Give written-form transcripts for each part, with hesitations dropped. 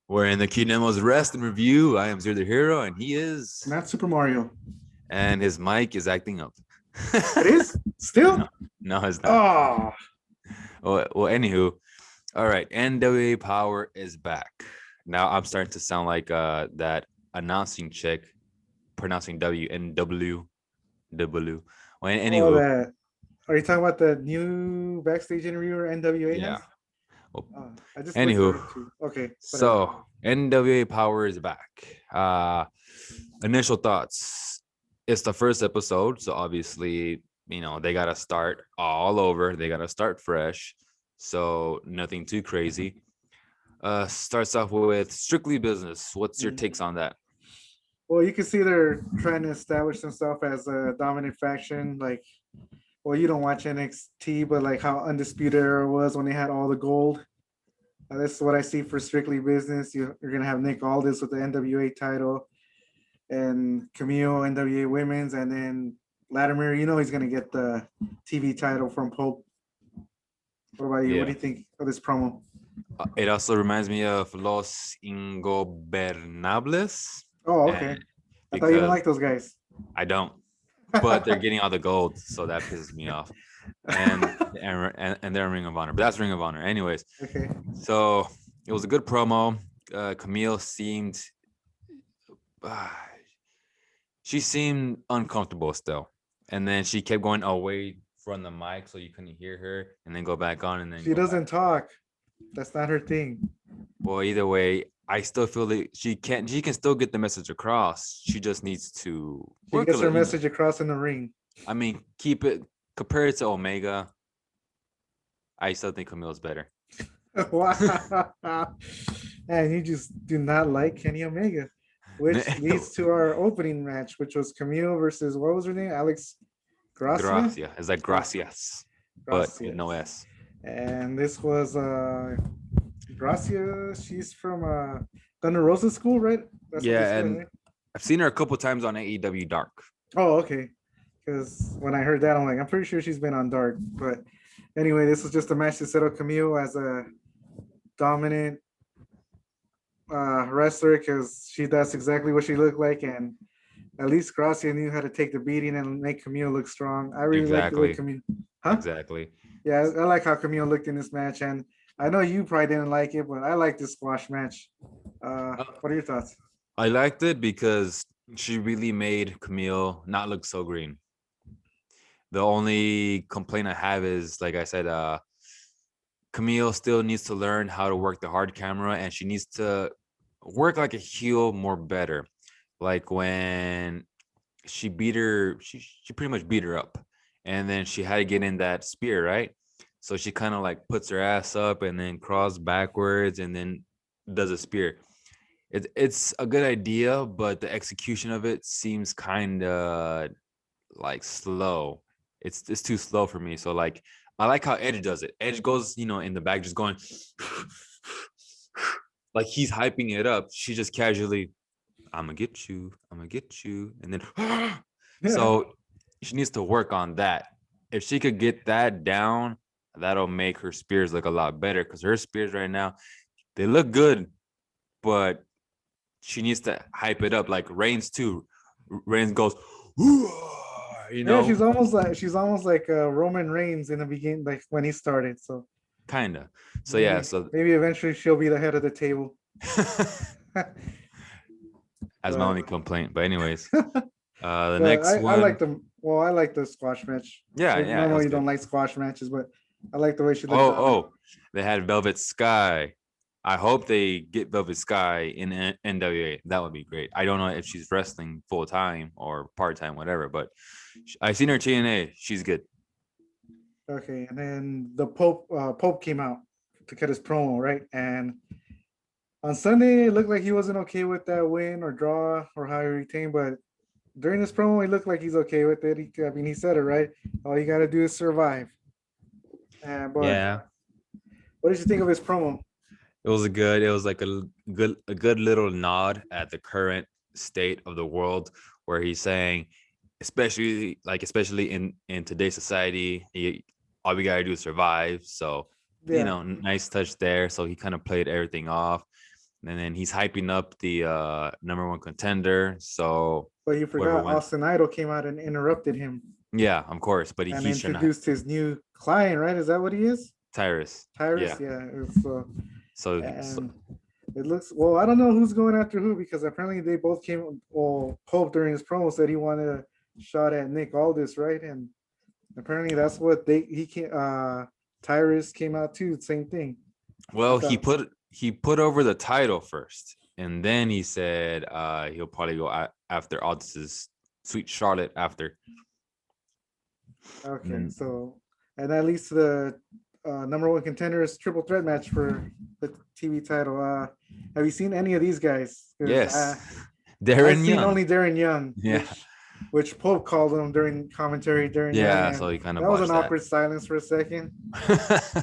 We're in the Kinemo's Rest and Review. I am Zero the Hero, and he is. Not Super Mario. And his mic is acting up. It is? Still? No, it's not. Oh. Well, anywho. All right. NWA Power is back. Now I'm starting to sound like that announcing chick pronouncing W and W. Well, anywho. That. Are you talking about the new backstage interview NWA Yeah. has? Well, I just anywho. Okay. So NWA Power is back. Initial thoughts. It's the first episode, so obviously, they gotta start all over. They gotta start fresh. So nothing too crazy. Starts off with strictly business. What's your takes on that? Well, you can see they're trying to establish themselves as a dominant faction. Like, well, you don't watch NXT, but like how Undisputed Era was when they had all the gold. This is what I see for strictly business. You're gonna have Nick Aldis with the NWA title, and Kamille NWA Women's, and then Latimer. He's gonna get the TV title from Pope. What about you? Yeah. What do you think of this promo? It also reminds me of Los Ingobernables. Oh, okay. I thought you didn't like those guys. I don't, but they're getting all the gold, so that pisses me off. And they're Ring of Honor, but that's Ring of Honor. Anyways, okay. So it was a good promo. Kamille seemed, she seemed uncomfortable still, and then she kept going away from the mic, so you couldn't hear her, and then go back on, and then she doesn't talk. That's not her thing. Well, either way, I still feel that she can still get the message across. She just needs to work. She gets her message across in the ring. I mean, keep it compared to Omega. I still think Camille's better. Wow. And you just do not like Kenny Omega, which leads to our opening match, which was Kamille versus, what was her name? Alex Gracia? Gracia. It's like Gracias, but with no S. And this was Gracia. She's from Thunder Rosa school, right? That's and I've seen her a couple times on AEW Dark. Oh, okay. Because when I heard that, I'm pretty sure she's been on Dark. But anyway, this was just a match to settle Kamille as a dominant wrestler, because that's exactly what she looked like, and at least Gracia knew how to take the beating and make Kamille look strong. I really like the way Kamille. Huh? Exactly. Yeah, I like how Kamille looked in this match, and I know you probably didn't like it, but I like this squash match. What are your thoughts? I liked it because she really made Kamille not look so green. The only complaint I have is, like I said, Kamille still needs to learn how to work the hard camera, and she needs to work like a heel more better. Like when she beat her, she pretty much beat her up, and then she had to get in that spear, right? So she kind of like puts her ass up and then crawls backwards and then does a spear. It's a good idea, but the execution of it seems kind of like slow. It's too slow for me. So like, I like how Edge does it. Edge goes, in the back, just going like he's hyping it up. She just casually, I'm gonna get you, and then so she needs to work on that. If she could get that down, that'll make her spears look a lot better, because her spears right now, they look good, but she needs to hype it up. Like Reigns too. Reigns goes, Yeah, she's almost like Roman Reigns in the beginning, like when he started. So kinda. So maybe, maybe eventually she'll be the head of the table. That's my only complaint. But anyways, the next one. I like the squash match. Yeah, yeah. Normally you don't like squash matches, but I like the way she looked. They had Velvet Sky. I hope they get Velvet Sky in NWA. That would be great. I don't know if she's wrestling full time or part time, whatever, but I've seen her TNA. She's good. Okay, and then the Pope came out to cut his promo, right? And on Sunday, it looked like he wasn't okay with that win or draw or how he retained, but during this promo, he looked like he's okay with it. He said it, right? All you got to do is survive. Yeah. What did you think of his promo? It was like a good little nod at the current state of the world, where he's saying, especially in today's society, all we gotta do is survive. So Yeah, nice touch there. So he kind of played everything off. And then he's hyping up the number one contender. So but you whoever forgot wins, Austin Idol came out and interrupted him yeah, of course. But and he's trying to introduced his new client, right? Is that what he is? Tyrus. Tyrus? Yeah. Yeah. It's, So and it looks well. I don't know who's going after who because apparently they both came. Well, Pope during his promo said he wanted a shot at Nick Aldis, right? And apparently that's what he came. Tyrus came out too. Same thing. I well, thought. he put over the title first, and then he said he'll probably go after Aldis's Sweet Charlotte after. And Okay, then so and that leads to the number one contenders triple threat match for the TV title. Have you seen any of these guys? Because yes, I've Darren seen Young. only Darren Young, Yeah, which Pope called him during commentary. Darren Young, yeah. and So he kind of that was an botched that. awkward silence for a second.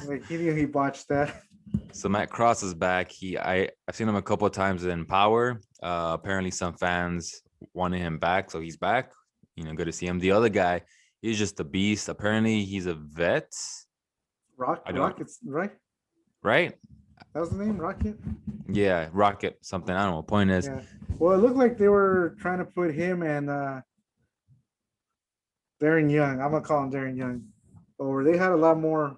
Like he knew he botched that. So Matt Cross is back. I've seen him a couple of times in Power. Apparently, some fans wanted him back, so he's back. Good to see him. The other guy, he's just a beast. Apparently, he's a vet. I don't Rockets, right? right. That was the name, Rocket. Yeah, Rocket something. I don't know what point is. Yeah. Well, it looked like they were trying to put him and Darren Young. I'm gonna call him Darren Young. Or they had a lot more.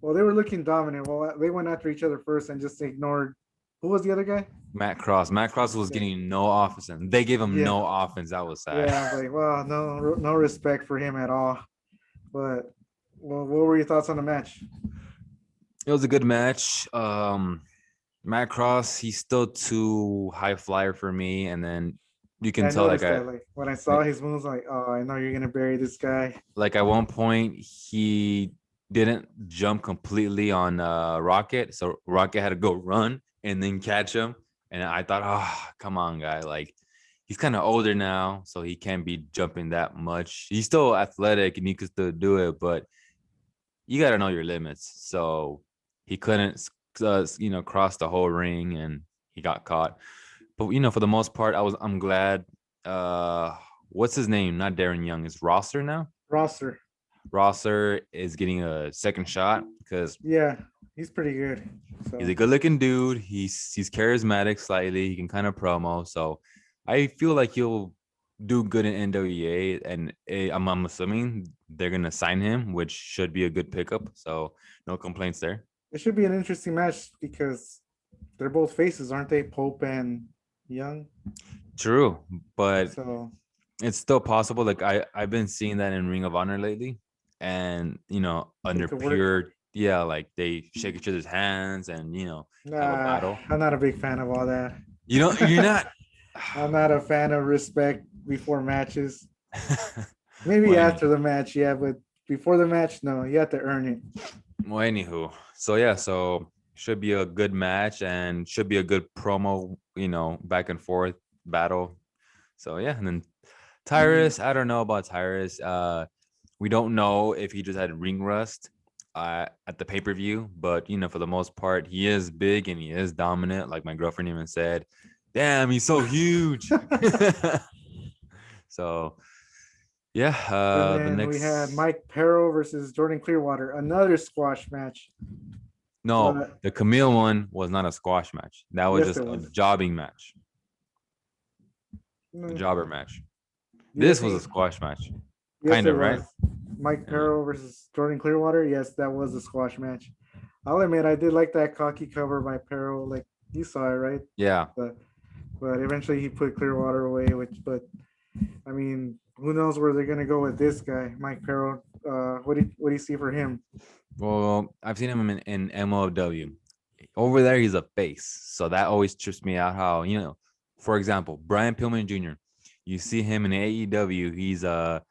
Well, they were looking dominant. Well, they went after each other first and just ignored. Who was the other guy? Matt Cross. Matt Cross was Yeah, getting no offense, and they gave him yeah, no offense. That was sad. yeah. I was like, well, no respect for him at all. But well, what were your thoughts on the match? It was a good match. Matt Cross, he's still too high flyer for me, and then you can I tell noticed that. Like when I saw his moves, like, oh, I know you're gonna bury this guy. like at one point he didn't jump completely on Rocket, so Rocket had to go run and then catch him. And I thought, oh, come on, guy, like he's kind of older now, so he can't be jumping that much. He's still athletic and he could still do it, but you got to know your limits. So he couldn't, cross the whole ring, and he got caught. But for the most part, I'm glad. What's his name? Not Darren Young. Is Rosser now? Roster, Rosser is getting a second shot because yeah, he's pretty good. he's So a good-looking dude. He's charismatic slightly. He can kind of promo. So I feel like he'll do good in NWA, and I'm assuming they're gonna sign him, which should be a good pickup. So no complaints there. it should be an interesting match because they're both faces, aren't they? Pope and Young. True, but So it's still possible. Like I've been seeing that in Ring of Honor lately, and it under could work. pure, yeah, like they shake each other's hands and have a Nah, battle. I'm not a big fan of all that. You're not. I'm not a fan of respect before matches. Maybe well, after the match, yeah, but before the match, no, you have to earn it. anywho, so yeah, so should be a good match and should be a good promo, back and forth battle. So yeah, and then Tyrus, I don't know about Tyrus. We don't know if he just had ring rust at the pay-per-view, but for the most part, he is big and he is dominant. Like my girlfriend even said, damn, he's so huge. So yeah, And the then we had next Mike Parrow versus Jordan Clearwater, another squash match. no, But the Kamille one was not a squash match. That was yes, just it a was. jobbing match, a Mm, jobber match. you guys This was a think? squash match, Yes, kind it of, right? was. Mike Yeah. Parrow versus Jordan Clearwater. Yes, that was a squash match. I'll admit I did like that cocky cover by Parrow. Like you saw it, right? Yeah. But eventually he put Clearwater away. I mean, who knows where they're gonna go with this guy, Mike Parrow? What do you see for him? Well, I've seen him in MOW. Over there, he's a face. So that always trips me out how, for example, Brian Pillman Jr., you see him in AEW, he's a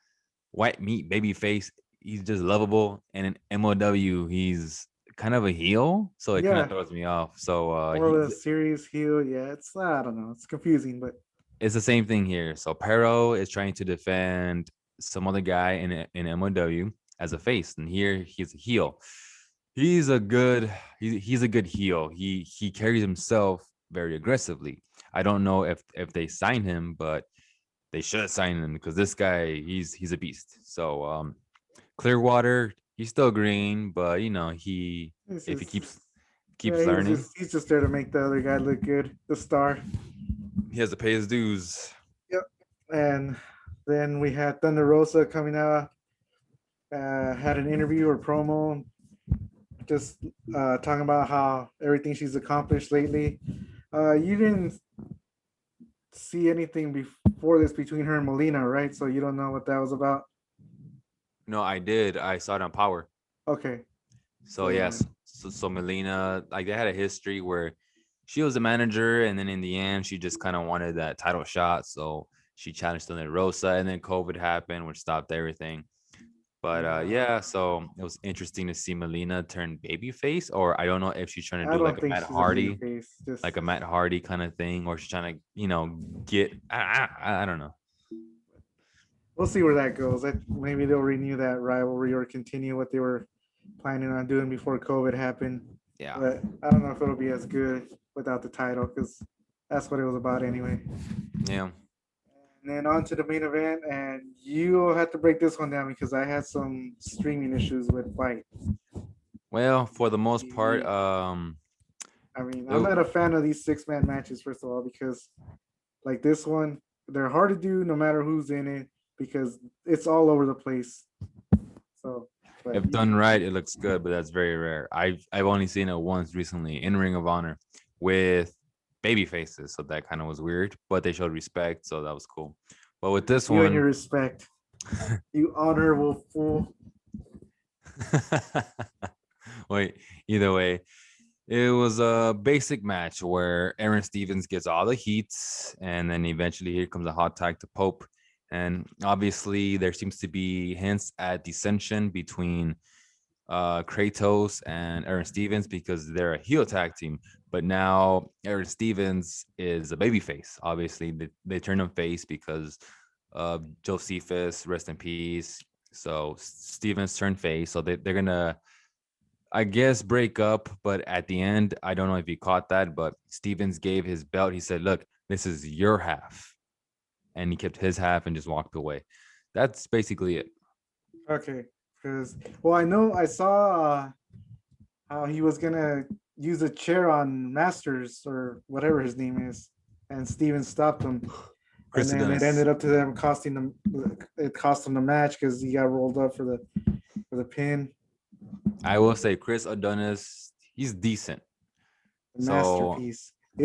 white meat baby face. He's just lovable. And in MOW, he's kind of a heel. So it kind of Yeah, throws me off. So more of a serious heel. Yeah, it's I don't know. It's confusing, but it's the same thing here. So Parrow is trying to defend some other guy in MOW as a face, and here he's a heel. He's a good he's a good heel. He carries himself very aggressively. I don't know if they sign him, but they should sign him because this guy he's a beast. So Clearwater, he's still green, but It's if he just, keeps yeah, learning, he's just there to make the other guy look good, the star. he has to pay his dues. Yep. And then we had Thunder Rosa coming out, had an interview or promo, just talking about how everything she's accomplished lately. You didn't see anything before this between her and Melina, right? So you don't know what that was about. No, I did. I saw it on Power. Okay. So So yes, so Melina, like they had a history where she was a manager, and then in the end, she just kind of wanted that title shot. So she challenged Thunder Rosa, and then COVID happened, which stopped everything. But yeah, yeah, so it was interesting to see Melina turn babyface, or I don't know if she's trying to I do don't like a think Matt she's a baby Hardy, face. Just like a Matt Hardy kind of thing, or she's trying to, get. I don't know. we'll see where that goes. Maybe they'll renew that rivalry or continue what they were planning on doing before COVID happened. Yeah. But I don't know if it'll be as good without the title because that's what it was about anyway. Yeah. And then on to the main event, and you'll have to break this one down because I had some streaming issues with Fight. Well, for the most part, I mean, I'm it, not a fan of these 6-man matches, first of all, because like this one, they're hard to do no matter who's in it because it's all over the place. So, but if done right, it looks good, but that's very rare. I've only seen it once recently in Ring of Honor with baby faces, so that kind of was weird, but they showed respect, so that was cool. But with this you and your one, respect, you honorable fool. wait, either way, it was a basic match where Aaron Stevens gets all the heats, and then eventually here comes a hot tag to Pope. And obviously, there seems to be hints at dissension between Kratos and Aaron Stevens because they're a heel tag team. But now Aaron Stevens is a babyface. Obviously, they turned him face because of Josephus, rest in peace. So Stevens turned face. So they're gonna, I guess, break up. But at the end, I don't know if you caught that, but Stevens gave his belt. He said, "Look, this is your half," and he kept his half and just walked away. That's basically it. Okay, because well, I know I saw how he was gonna use a chair on Masters or whatever his name is, and Steven stopped him, and Chris then it Adonis. ended up to them costing them. It cost him the match because he got rolled up for the pin. I will say Chris Adonis, he's decent. The So masterpiece. the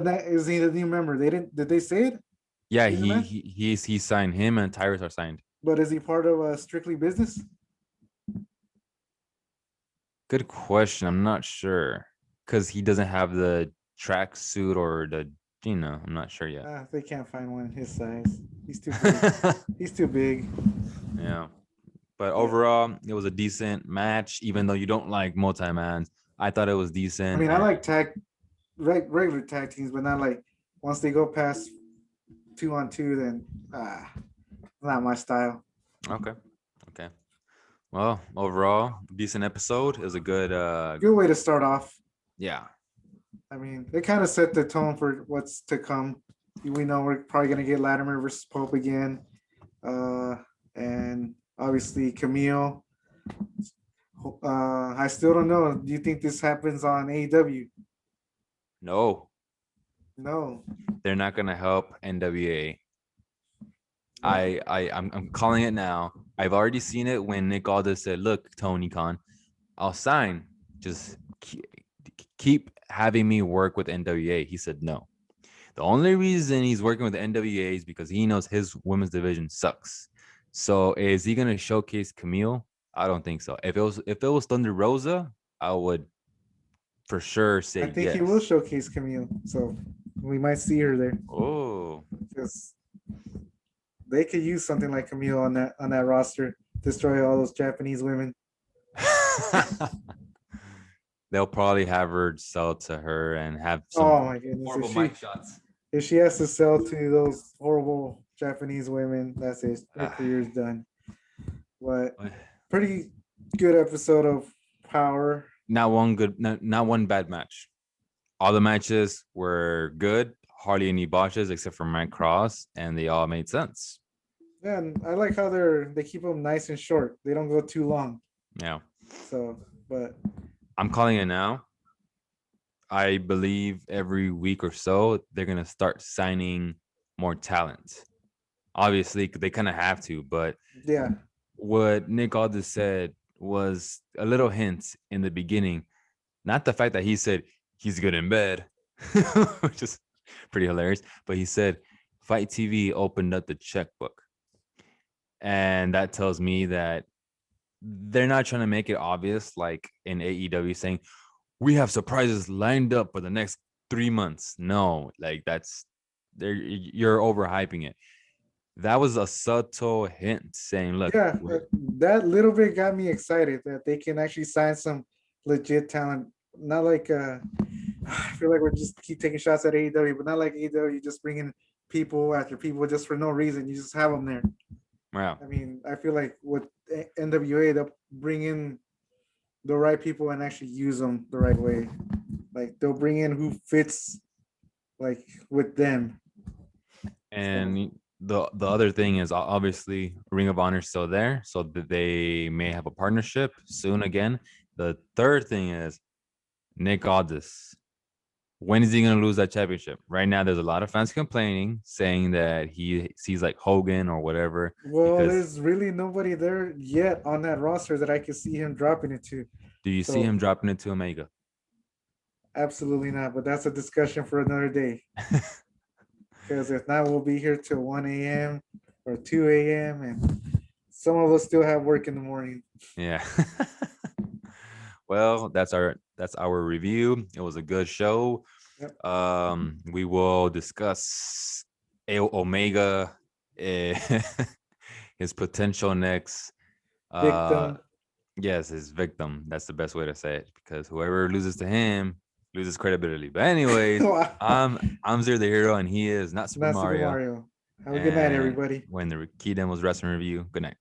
master. Is he the new member? They didn't did they say it Yeah, in the match? he signed, him and Tyrus are signed. But is he part of Strictly Business? Good question. I'm not sure because he doesn't have the track suit or the, I'm not sure yet. They can't find one his size. He's too big. He's too big. Yeah. But But overall, it was a decent match, even though you don't like multi-mans. I thought it was I decent. mean, I And like regular tag teams, but not like once they go past 2-on-2, then not my style. okay. Okay. Well, overall, decent episode. It was a good Good way to start off. yeah. I mean, it kind of set the tone for what's to come. We know we're probably gonna get Latimer versus Pope again, and obviously Kamille. I still don't know. Do you think this happens on AEW? No, No. they're not gonna help NWA. I'm calling it now. I've already seen it when Nick Aldis said, "Look, Tony Khan, I'll sign. Just keep having me work with NWA." He said no. The only reason he's working with the NWA is because he knows his women's division sucks. So is he gonna showcase Kamille? I don't think so. If it was Thunder Rosa, I would for sure I say think he will yes. showcase Camille, so we might see her there Oh. because they could use something like Camille on that roster, destroy all those Japanese women. They'll probably have her sell to her and have some Oh my goodness! horrible mic shots. If she has to sell to those horrible Japanese women, that's it. Her career's done. But pretty good episode of Power. Not one good, not one bad match. All the matches were good, hardly any botches except for Mike Cross, and they all made sense. Yeah, and I like how they keep them nice and short. They don't go too long. Yeah. So, but I'm calling it now. I believe every week or so they're gonna start signing more talent. Obviously, they kind of have to, but Yeah, what Nick Aldis said was a little hint in the beginning. Not the fact that he said he's good in bed, which is pretty hilarious, but he said Fight TV opened up the checkbook. And that tells me that they're not trying to make it obvious, like in AEW saying, we have surprises lined up for the next 3 months. No, like that's there, you're overhyping it. That was a subtle hint saying, look, yeah. That little bit got me excited that they can actually sign some legit talent. Not like I feel like we're just keep taking shots at AEW, but not like AEW just bringing people after people just for no reason. You just have them there. wow. I mean, I feel like with NWA, they'll bring in the right people and actually use them the right way. Like they'll bring in who fits like with them. So And the other thing is obviously Ring of Honor is still there, so that they may have a partnership soon again. The third thing is Nick Aldis. When is he going to lose that championship? Right now, there's a lot of fans complaining, saying that he sees like Hogan or whatever. well, Because there's really nobody there yet on that roster that I can see him dropping it to. do you see So him dropping it to Omega? absolutely not. But that's a discussion for another day. Because if not, we'll be here till 1 a.m. or 2 a.m. and some of us still have work in the morning. Yeah. Well, that's our review. It was a good show. Yep. We will discuss Omega, his potential next. Uh, Victim. yes, his victim. That's the best way to say it because whoever loses to him loses credibility. But anyways, Wow. I'm Zero the Hero, and he is not Super Not Super Mario. Mario. Have a good night, And everybody. when the Key Demos Wrestling Review. Good night.